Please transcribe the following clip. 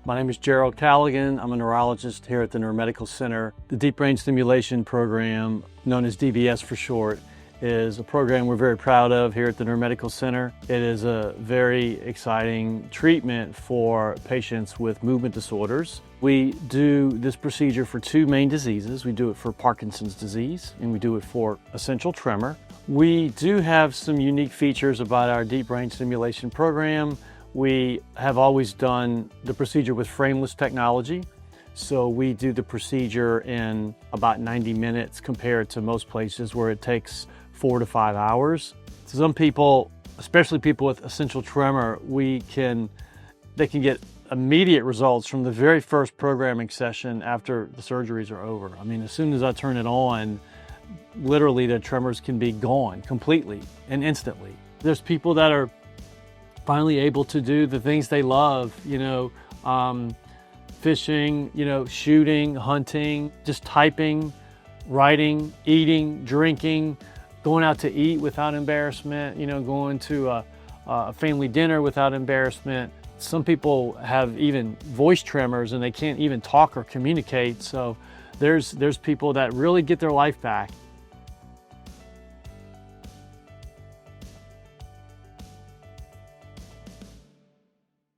My name is Gerald Callaghan. I'm a neurologist here at the Neuromedical Center. The Deep Brain Stimulation program, known as DBS for short, is a program we're very proud of here at the Neuromedical Center. It is a very exciting treatment for patients with movement disorders. We do this procedure for two main diseases. We do it for Parkinson's disease and we do it for essential tremor. We do have some unique features about our deep brain stimulation program. We have always done the procedure with frameless technology. So we do the procedure in about 90 minutes compared to most places where it takes 4 to 5 hours. Some people, especially people with essential tremor, they can get immediate results from the very first programming session after the surgeries are over. I mean, as soon as I turn it on, literally their tremors can be gone completely and instantly. There's people that are finally able to do the things they love, fishing, shooting, hunting, just typing, writing, eating, drinking, going out to eat without embarrassment, going to a family dinner without embarrassment. Some people have even voice tremors and they can't even talk or communicate. So there's people that really get their life back